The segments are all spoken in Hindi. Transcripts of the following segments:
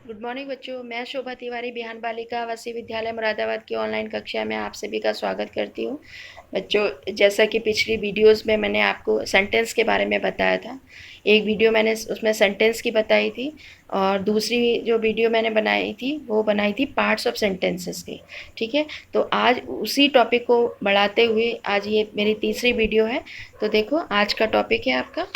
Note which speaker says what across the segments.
Speaker 1: गुड मॉर्निंग बच्चों, मैं शोभा तिवारी बिहान बालिका आवासीय विद्यालय मुरादाबाद की ऑनलाइन कक्षा में आप सभी का स्वागत करती हूँ। बच्चों, जैसा कि पिछली वीडियोस में मैंने आपको सेंटेंस के बारे में बताया था। एक वीडियो मैंने उसमें सेंटेंस की बताई थी और दूसरी जो वीडियो मैंने बनाई थी वो बनाई थी पार्ट्स ऑफ सेंटेंसेस की। ठीक है, तो आज उसी टॉपिक को बढ़ाते हुए आज ये मेरी तीसरी वीडियो है। तो देखो, आज का टॉपिक है आपका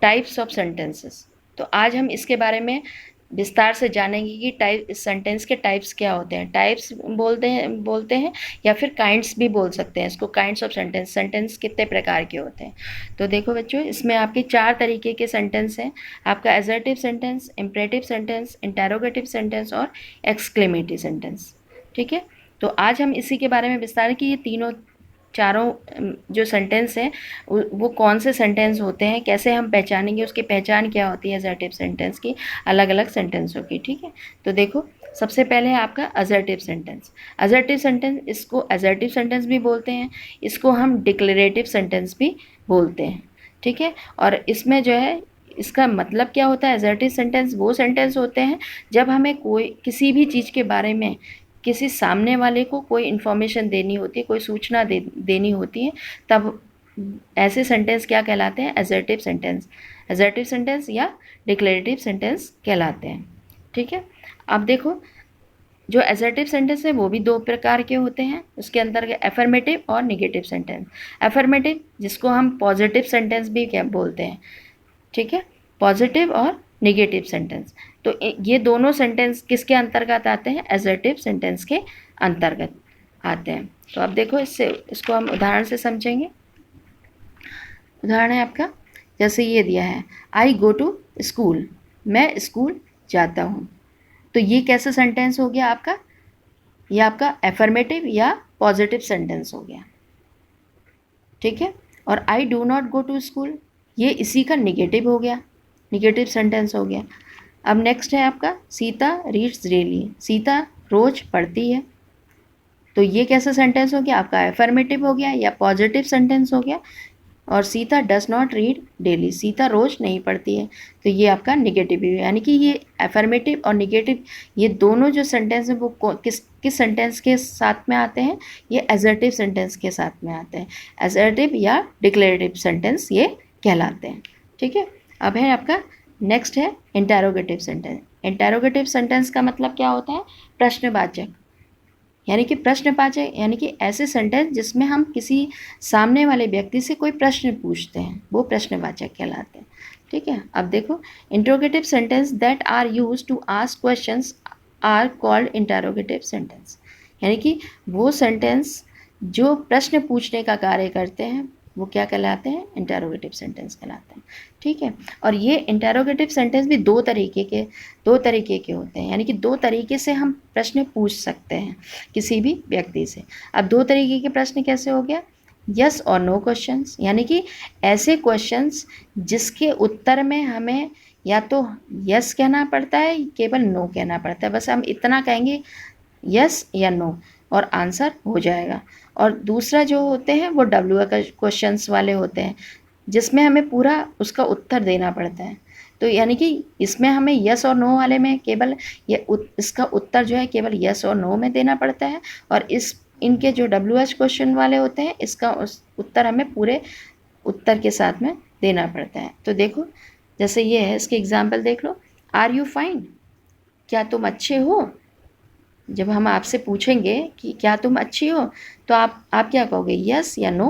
Speaker 1: टाइप्स ऑफ सेंटेंसेस। तो आज हम इसके बारे में विस्तार से जानेंगे कि टाइप सेंटेंस के टाइप्स क्या होते हैं। टाइप्स बोलते हैं या फिर काइंड्स भी बोल सकते हैं इसको। काइंड्स ऑफ सेंटेंस, सेंटेंस कितने प्रकार के होते हैं। तो देखो बच्चों, इसमें आपके 4 तरीके के सेंटेंस हैं। आपका assertive sentence, imperative sentence, interrogative sentence और एक्सक्लेमेटिव सेंटेंस। ठीक है, तो आज हम इसी के बारे में विस्तार कि ये चारों जो सेंटेंस हैं वो कौन से सेंटेंस होते हैं, कैसे हम पहचानेंगे, उसकी पहचान क्या होती है असर्टिव सेंटेंस की अलग अलग सेंटेंसों की। ठीक है, तो देखो, सबसे पहले है आपका असर्टिव सेंटेंस। असर्टिव सेंटेंस, इसको असर्टिव सेंटेंस भी बोलते हैं, इसको हम डिक्लेरेटिव सेंटेंस भी बोलते हैं। ठीक है, और इसमें जो है इसका मतलब क्या होता है। असर्टिव सेंटेंस वो सेंटेंस होते हैं जब हमें कोई किसी भी चीज़ के बारे में किसी सामने वाले को कोई इन्फॉर्मेशन देनी होती है, कोई सूचना देनी होती है, तब ऐसे सेंटेंस क्या कहलाते हैं, असर्टिव सेंटेंस। असर्टिव सेंटेंस या डिक्लेरेटिव सेंटेंस कहलाते हैं। ठीक है, अब देखो, जो असर्टिव सेंटेंस है वो भी 2 प्रकार के होते हैं। उसके अंतर्गत एफर्मेटिव और निगेटिव सेंटेंस। एफर्मेटिव, जिसको हम पॉजिटिव सेंटेंस भी क्या बोलते हैं। ठीक है, पॉजिटिव और निगेटिव सेंटेंस। तो ये दोनों सेंटेंस किसके अंतर्गत आते हैं, असर्टिव सेंटेंस के अंतर्गत आते हैं। तो अब देखो, इसको हम उदाहरण से समझेंगे। उदाहरण है आपका, जैसे ये दिया है, आई गो टू स्कूल, मैं स्कूल जाता हूँ। तो ये कैसा सेंटेंस हो गया आपका, ये आपका एफर्मेटिव या पॉजिटिव सेंटेंस हो गया। ठीक है, और I do not go to school, ये इसी का निगेटिव हो गया, निगेटिव सेंटेंस हो गया। अब नेक्स्ट है आपका, सीता रीड्स डेली, सीता रोज पढ़ती है। तो ये कैसा सेंटेंस हो गया आपका, एफर्मेटिव हो गया या पॉजिटिव सेंटेंस हो गया। और Sita does not read daily, Sita रोज नहीं पढ़ती है, तो ये आपका निगेटिव है। यानी कि ये एफर्मेटिव और निगेटिव, ये दोनों जो सेंटेंस हैं वो किस किस सेंटेंस के साथ में आते हैं, ये असर्टिव सेंटेंस के साथ में आते हैं। असर्टिव या डिक्लेरेटिव सेंटेंस ये कहलाते हैं। ठीक है, अब है आपका नेक्स्ट है इंटेरोगेटिव सेंटेंस। इंटेरोगेटिव सेंटेंस का मतलब क्या होता है, प्रश्नवाचक। यानी कि प्रश्नवाचक यानी कि ऐसे सेंटेंस जिसमें हम किसी सामने वाले व्यक्ति से कोई प्रश्न पूछते हैं, वो प्रश्नवाचक कहलाते हैं। ठीक है, अब देखो, interrogative sentence that are use to ask questions are called interrogative sentence. यानी कि वो सेंटेंस जो प्रश्न पूछने का कार्य करते हैं वो क्या कहलाते हैं, इंटेरोगेटिव सेंटेंस कहलाते हैं। ठीक है, और ये इंटेरोगेटिव सेंटेंस भी दो तरीके के होते हैं। यानी कि 2 तरीके से हम प्रश्न पूछ सकते हैं किसी भी व्यक्ति से। अब 2 तरीके के प्रश्न कैसे हो गया, यस और नो क्वेश्चंस, यानी कि ऐसे क्वेश्चंस जिसके उत्तर में हमें या तो यस कहना पड़ता है, केवल नो कहना पड़ता है। बस हम इतना कहेंगे यस या नो और आंसर हो जाएगा। और दूसरा जो होते हैं वो डब्ल्यू क्वेश्चंस वाले होते हैं, जिसमें हमें पूरा उसका उत्तर देना पड़ता है। तो यानी कि इसमें हमें यस और नो वाले में केवल इसका उत्तर जो है केवल यस और नो में देना पड़ता है। और इनके जो WH क्वेश्चन वाले होते हैं, इसका उत्तर हमें पूरे उत्तर के साथ में देना पड़ता है। तो देखो, जैसे ये है, इसके एग्जाम्पल देख लो। आर यू फाइन, क्या तुम अच्छे हो। जब हम आपसे पूछेंगे कि क्या तुम अच्छी हो, तो आप क्या कहोगे, यस या नो।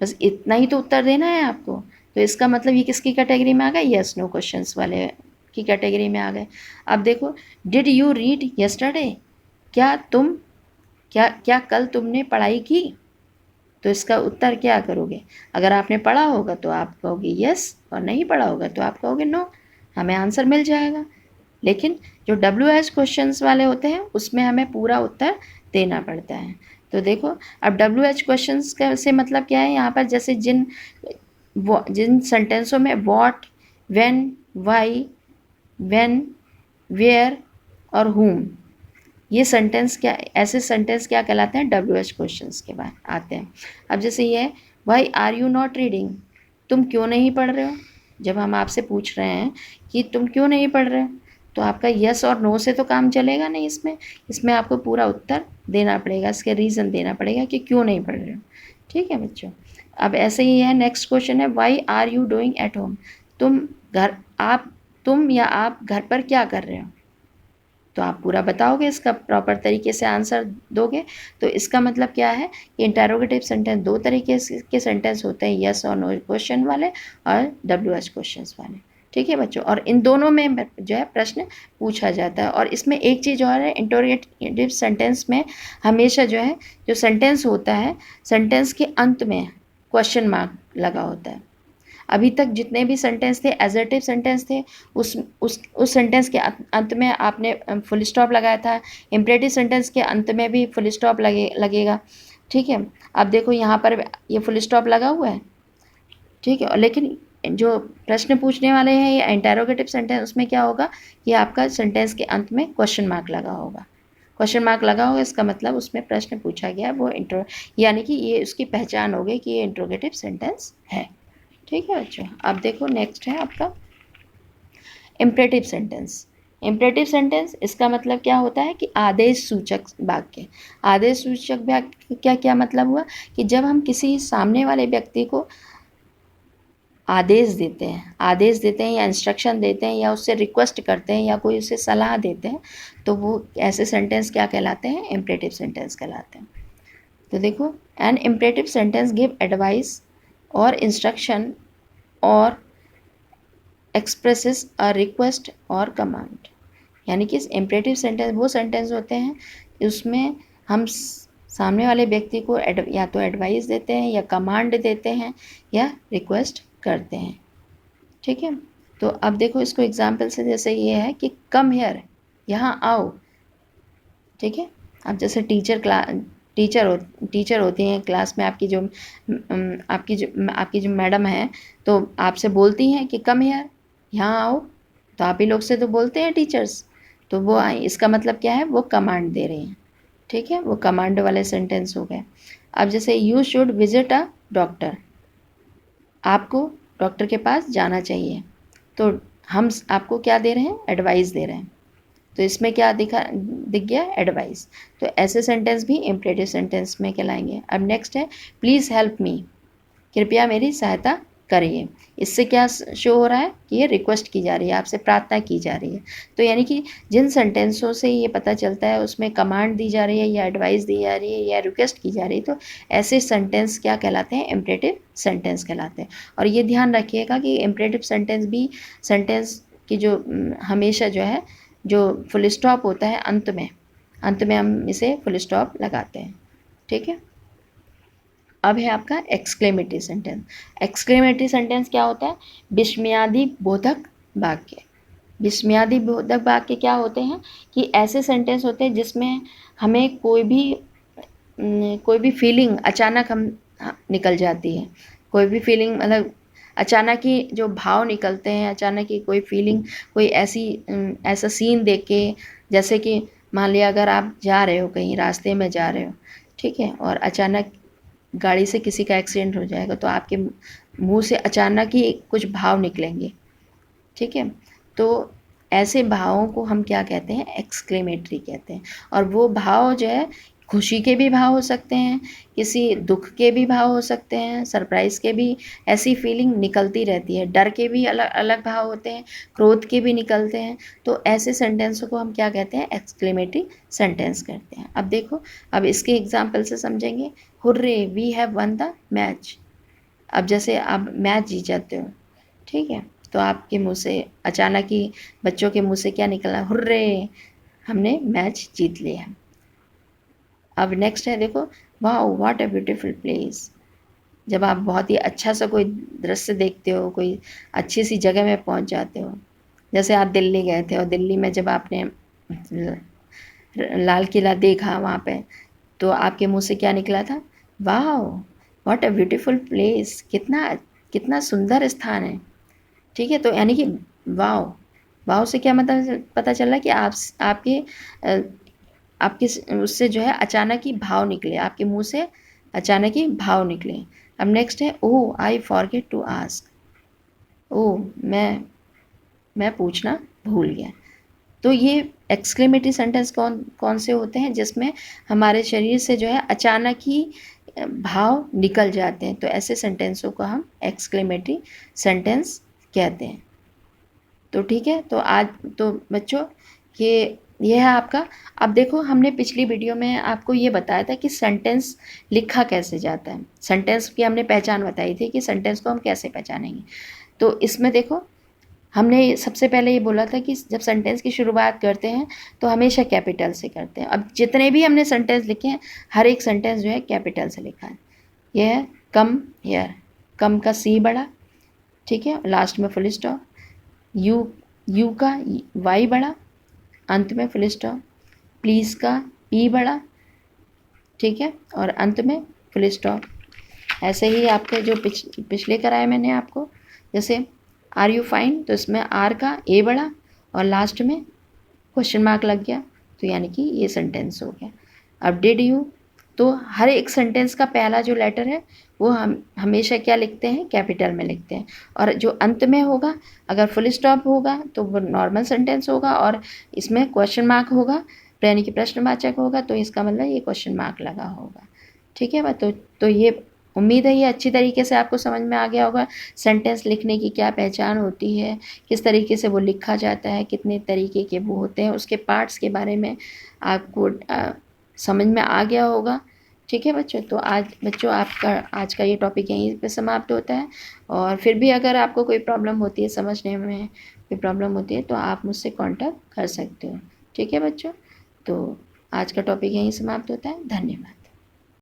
Speaker 1: बस इतना ही तो उत्तर देना है आपको। तो इसका मतलब ये किसकी कैटेगरी में आ गए, यस नो क्वेश्चंस वाले की कैटेगरी में आ गए। अब देखो, डिड यू रीड यस्टरडे, क्या कल तुमने पढ़ाई की। तो इसका उत्तर क्या करोगे, अगर आपने पढ़ा होगा तो आप कहोगे यस, और नहीं पढ़ा होगा तो आप कहोगे नो, हमें आंसर मिल जाएगा। लेकिन जो WH क्वेश्चंस वाले होते हैं उसमें हमें पूरा उत्तर देना पड़ता है। तो देखो, अब WH क्वेश्चंस का से मतलब क्या है, यहाँ पर जैसे जिन सेंटेंसों में what, when, why, when, where और whom, ये सेंटेंस क्या, ऐसे सेंटेंस क्या कहलाते हैं, WH क्वेश्चंस के बाद आते हैं। अब जैसे ये है, why are you not reading, तुम क्यों नहीं पढ़ रहे हो। जब हम आपसे पूछ रहे हैं कि तुम क्यों नहीं पढ़ रहे हो, तो आपका यस और नो से तो काम चलेगा नहीं, इसमें आपको पूरा उत्तर देना पड़ेगा, इसके रीज़न देना पड़ेगा कि क्यों नहीं पढ़ रहे हो। ठीक है बच्चों। अब ऐसे ही है, नेक्स्ट क्वेश्चन है why are you doing at home, तुम या आप घर पर क्या कर रहे हो। तो आप पूरा बताओगे, इसका प्रॉपर तरीके से आंसर दोगे। तो इसका मतलब क्या है कि इंटरोगेटिव सेंटेंस दो तरीके के सेंटेंस होते हैं, यस और नो क्वेश्चन वाले और WH क्वेश्चंस वाले। ठीक है बच्चों, और इन दोनों में जो है प्रश्न पूछा जाता है। और इसमें एक चीज़ और है, इंटरोगेटिव सेंटेंस में हमेशा जो है जो सेंटेंस होता है, सेंटेंस के अंत में क्वेश्चन मार्क लगा होता है। अभी तक जितने भी सेंटेंस थे एजर्टिव सेंटेंस थे, उस सेंटेंस के अंत में आपने फुल स्टॉप लगाया था। इम्परेटिव सेंटेंस के अंत में भी फुल स्टॉप लगेगा। ठीक है, अब देखो यहाँ पर ये फुल स्टॉप लगा हुआ है। ठीक है, लेकिन जो प्रश्न पूछने वाले हैं या इंटरोगेटिव सेंटेंस, उसमें क्या होगा कि आपका सेंटेंस के अंत में क्वेश्चन मार्क लगा होगा। क्वेश्चन मार्क लगा होगा, इसका मतलब उसमें प्रश्न पूछा गया, वो यानी कि ये उसकी पहचान हो गई कि ये इंटरोगेटिव सेंटेंस है। ठीक है बच्चों, अब देखो नेक्स्ट है आपका इम्परेटिव सेंटेंस। इम्परेटिव सेंटेंस, इसका मतलब क्या होता है कि आदेश सूचक वाक्य। आदेश सूचक वाक्य क्या क्या मतलब हुआ कि जब हम किसी सामने वाले व्यक्ति को आदेश देते हैं या इंस्ट्रक्शन देते हैं या उससे रिक्वेस्ट करते हैं या कोई उसे सलाह देते हैं, तो वो ऐसे सेंटेंस क्या कहलाते हैं, इम्परेटिव सेंटेंस कहलाते हैं। तो देखो, an imperative sentence give advice और इंस्ट्रक्शन और एक्सप्रेसेस अ रिक्वेस्ट और कमांड। यानी कि इम्परेटिव सेंटेंस वो सेंटेंस होते हैं उसमें हम सामने वाले व्यक्ति को या तो एडवाइस देते हैं या कमांड देते हैं या रिक्वेस्ट करते हैं। ठीक है, तो अब देखो इसको एग्जाम्पल से, जैसे ये है कि कम हियर, यहाँ आओ। ठीक है, अब जैसे टीचर होती हैं क्लास में, आपकी जो मैडम है, तो आपसे बोलती हैं कि कम हियर, यहाँ आओ। तो आप ही लोग से तो बोलते हैं टीचर्स, तो वो इसका मतलब क्या है, वो कमांड दे रही हैं। ठीक है, वो कमांड वाले सेंटेंस हो गए। अब जैसे you should visit a doctor, आपको डॉक्टर के पास जाना चाहिए, तो हम आपको क्या दे रहे हैं, एडवाइस दे रहे हैं। तो इसमें क्या दिख गया, एडवाइस। तो ऐसे सेंटेंस भी इम्परेटिव सेंटेंस में कहलाएंगे। अब नेक्स्ट है प्लीज़ हेल्प मी, कृपया मेरी सहायता करिए। इससे क्या शो हो रहा है कि ये रिक्वेस्ट की जा रही है, आपसे प्रार्थना की जा रही है। तो यानी कि जिन सेंटेंसों से ये पता चलता है उसमें कमांड दी जा रही है या एडवाइस दी जा रही है या रिक्वेस्ट की जा रही है, तो ऐसे सेंटेंस क्या कहलाते हैं, इम्परेटिव सेंटेंस कहलाते हैं। और ये ध्यान रखिएगा कि इम्परेटिव सेंटेंस भी सेंटेंस की जो हमेशा जो है जो फुल स्टॉप होता है अंत में हम इसे फुल स्टॉप लगाते हैं। ठीक है, अब है आपका एक्सक्लेमेटरी सेंटेंस। एक्सक्लेमेटरी सेंटेंस क्या होता है, विस्मयादि बोधक वाक्य। विस्मयादि बोधक वाक्य क्या होते हैं कि ऐसे सेंटेंस होते हैं जिसमें हमें कोई भी फीलिंग अचानक हम निकल जाती है। कोई भी फीलिंग मतलब अचानक ही जो भाव निकलते हैं, अचानक ही कोई फीलिंग, कोई ऐसा सीन देख के, जैसे कि मान लिया अगर आप जा रहे हो कहीं रास्ते में जा रहे हो, ठीक है, और अचानक गाड़ी से किसी का एक्सीडेंट हो जाएगा, तो आपके मुंह से अचानक ही कुछ भाव निकलेंगे। ठीक है, तो ऐसे भावों को हम क्या कहते हैं, एक्सक्लेमेटरी कहते हैं। और वो भाव जो है खुशी के भी भाव हो सकते हैं, किसी दुख के भी भाव हो सकते हैं, सरप्राइज़ के भी, ऐसी फीलिंग निकलती रहती है। डर के भी अलग अलग भाव होते हैं, क्रोध के भी निकलते हैं। तो ऐसे सेंटेंसों को हम क्या कहते हैं, एक्सक्लेमेटरी सेंटेंस कहते हैं। अब देखो, अब इसके एग्जाम्पल से समझेंगे। Hurray we have won the match. अब जैसे आप मैच जीत जाते हो, ठीक है, तो आपके मुंह से अचानक ही बच्चों के मुंह से क्या निकला, हुर्रे, हमने मैच जीत लिया। अब नेक्स्ट है देखो, wow what a beautiful place. जब आप बहुत ही अच्छा सा कोई दृश्य देखते हो, कोई अच्छी सी जगह में पहुंच जाते हो, जैसे आप दिल्ली गए थे और दिल्ली में जब आपने लाल किला देखा वहाँ पे, तो आपके मुंह से क्या निकला था, wow what a beautiful place, कितना कितना सुंदर स्थान है। ठीक है, तो यानी कि वाओ, वाओ से क्या मतलब पता चला कि आपके उससे जो है अचानक ही भाव निकले, आपके मुंह से अचानक ही भाव निकले। अब नेक्स्ट है ओह आई फॉरगेट टू आस्क, ओह मैं पूछना भूल गया। तो ये एक्सक्लेमेटरी सेंटेंस कौन कौन से होते हैं, जिसमें हमारे शरीर से जो है अचानक ही भाव निकल जाते हैं, तो ऐसे सेंटेंसों को हम एक्सक्लेमेटरी सेंटेंस कहते हैं। तो ठीक है, तो आज तो बच्चों ये है आपका। अब देखो, हमने पिछली वीडियो में आपको ये बताया था कि सेंटेंस लिखा कैसे जाता है, सेंटेंस की हमने पहचान बताई थी कि सेंटेंस को हम कैसे पहचानेंगे। तो इसमें देखो, हमने सबसे पहले ये बोला था कि जब सेंटेंस की शुरुआत करते हैं तो हमेशा कैपिटल से करते हैं। अब जितने भी हमने सेंटेंस लिखे हैं, हर एक सेंटेंस जो है कैपिटल से लिखा है। यह है कम हेयर, कम का सी बड़ा, ठीक है, लास्ट में फुल स्टॉप। यू का वाई बड़ा, अंत में फुल स्टॉप। प्लीज़ का पी बड़ा, ठीक है, और अंत में फुल स्टॉप। ऐसे ही आपके जो पिछले कराए मैंने आपको, जैसे आर यू फाइन, तो इसमें आर का ए बड़ा और लास्ट में क्वेश्चन मार्क लग गया, तो यानी कि ये सेंटेंस हो गया। अब डिड यू, तो हर एक सेंटेंस का पहला जो लेटर है वो हम हमेशा क्या लिखते हैं, कैपिटल में लिखते हैं, और जो अंत में होगा, अगर फुल स्टॉप होगा तो वो नॉर्मल सेंटेंस होगा, और इसमें क्वेश्चन मार्क होगा यानी कि प्रश्नवाचक होगा, तो इसका मतलब ये क्वेश्चन मार्क लगा होगा। ठीक है बात, तो ये उम्मीद है ये अच्छी तरीके से आपको समझ में आ गया होगा। सेंटेंस लिखने की क्या पहचान होती है, किस तरीके से वो लिखा जाता है, कितने तरीके के वो होते हैं, उसके पार्ट्स के बारे में आपको समझ में आ गया होगा। ठीक है बच्चों, तो आपका आज का ये टॉपिक यहीं पे समाप्त होता है। और फिर भी अगर आपको कोई प्रॉब्लम होती है, समझने में कोई प्रॉब्लम होती है, तो आप मुझसे कांटेक्ट कर सकते हो। ठीक है बच्चों, तो आज का टॉपिक यहीं समाप्त होता है। धन्यवाद।